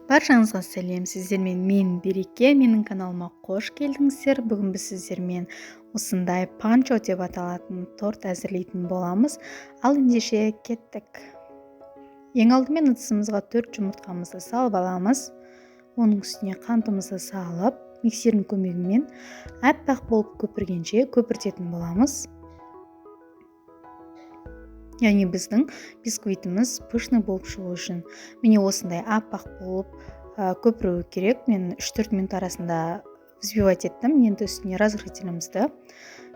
Баршаңызға сәлем, сіздермен мен Береке, менің каналыма қош келдіңіздер. Бүгін біз сіздермен осындай панчо деп аталатын торт әзірлейтін боламыз. Ал ендеше кеттік. Ең алдымен ыдысымызға 4 жұмыртқамызды салып аламыз. Оның үстіне қантымызды салып, миксердің көмегімен аппақ болып көпіргенше көпіртетін боламыз. Яғни біздің бисквитіміз пышный болып шығу үшін. Міне осындай аппақ болып көпіруі керек. Мен 3-4 минут арасында взбивать еттім. Енді үстіне разрыхлителімізді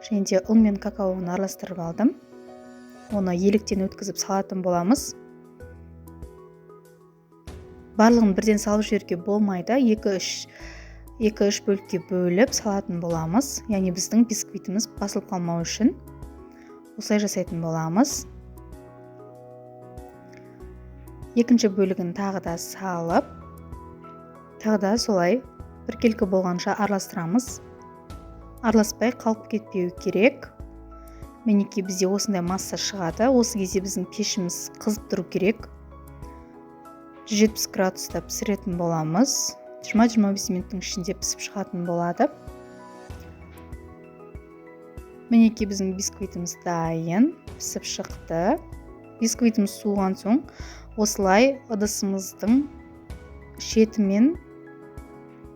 және де ұн мен какаоны араластырып алдым. Оны еліктен өткізіп салатын боламыз. Барлығын бірден салып жіберуге болмайды. 2-3 бөлікке бөліп салатын боламыз. Яғни біздің бисквитіміз басылып қалмау үшін осылай жасайтын боламыз. Екінші бөлігін тағы да салып, тағы да солай біркелкі болғанша араластырамыз. Араласпай қалып кетпеу керек. Мінекей бізде осындай масса шығады. Осы кезде біздің пешіміз қызып тұру керек. 170 градуста пісіретін боламыз. 20-25 минуттың ішінде пісіп шығатын болады. Мінекей біздің бисквитіміз дайын, пісіп шықты. Бисквитіміз суыған соң осылай ыдысымыздың шетімен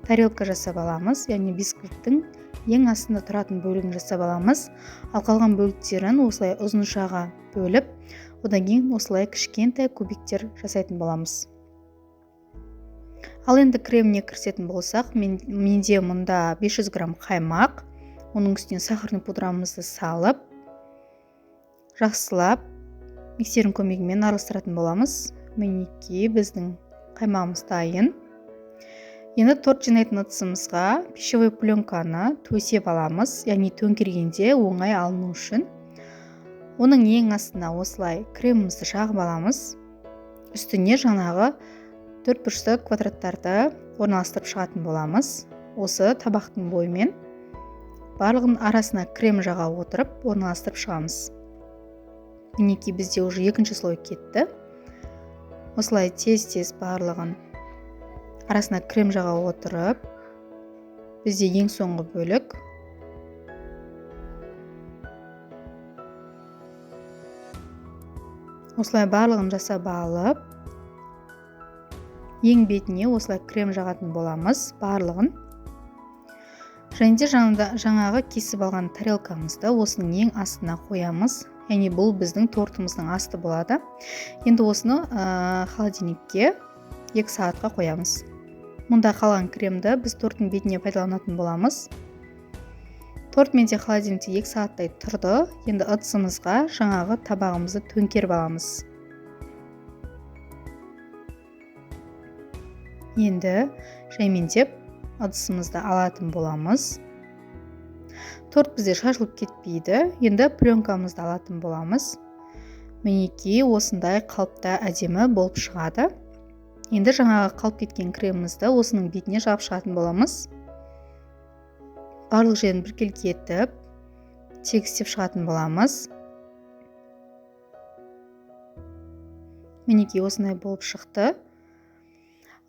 тарелка жасап аламыз. Яғни бисквиттің ең астында тұратын бөлігін жасап аламыз. Ал қалған бөліктерін осылай ұзыншаға бөліп, одан кейін осылай кішкентай кубиктер жасайтын боламыз. Ал енді креміне кірісетін болсақ, менде мұнда 500 грамм қаймақ, оның үстіне сахарный пудрамызды салып, жақсылап миксердің көмегімен араластыратын боламыз. Мінекей біздің қаймағымыз дайын. Енді торт жинайтын ыдысымызға пищевой пленканы төсеп аламыз, яғни төңкергенде оңай алыну үшін. Оның ең астына осылай кремімізді жағып аламыз. Үстіне жаңағы 4 бұрышты квадраттарды орналастырып шығатын боламыз. Осы табақтың бойымен барлығын арасына крем жаға отырып орналастырып шығамыз. Мінекей бізде уже екінші слой кетті. Осылай тез-тез барлығын арасына крем жаға отырып, бізде ең соңғы бөлік. Осылай барлығын жасап алып, ең бетіне осылай крем жағатын боламыз барлығын. Және де жаңағы кесіп алған тарелкамызды осының ең астына қоямыз. Яғни бұл біздің тортымыздың асты болады. Енді осыны холодильникке 2 сағатқа қоямыз. Мұнда қалған кремді біз торттың бетіне пайдаланатын боламыз. Торт менде холодильникте 2 сағаттай тұрды. Енді ыдысымызға жаңағы табағымызды төңкеріп аламыз. Енді жаймендеп ыдысымызды алатын боламыз. Торт бізде шашылып кетпейді. Енді пленкамызды алатын боламыз. Мінекей осындай қалыпта әдемі болып шығады. Енді жаңағы қалып кеткен кремімізді осының бетіне жағып шығатын боламыз. Барлық жерін біркелкі етіп, тегістеп шығатын боламыз. Мінекей осындай болып шықты.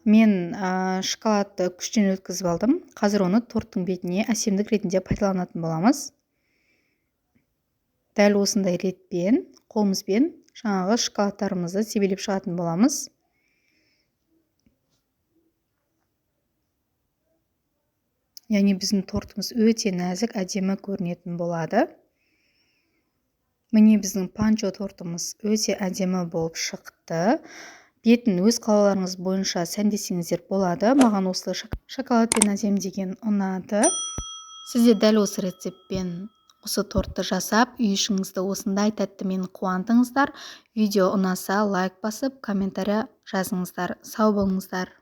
Мен шоколадты күштен өткізіп алдым. Қазір оны торттың бетіне әсемдік ретінде пайдаланатын боламыз. Дәл осындай ретпен, қолымызбен жаңағы шоколадтарымызды себелеп шығатын боламыз. Яғни біздің тортымыз өте нәзік, әдемі көрінетін болады. Міне біздің панчо тортымыз өте әдемі болып шықты. Бетін өз қалауларыңыз бойынша сәндесеңіздер болады. Маған осы шоколадпен әдемдеген ұнады. Сізде дәл осы рецептпен осы тортты жасап, үй ішіңізді осындай тәттімен қуантыңыздар. Видео ұнаса лайк басып, комментария жазыңыздар. Сау болыңыздар.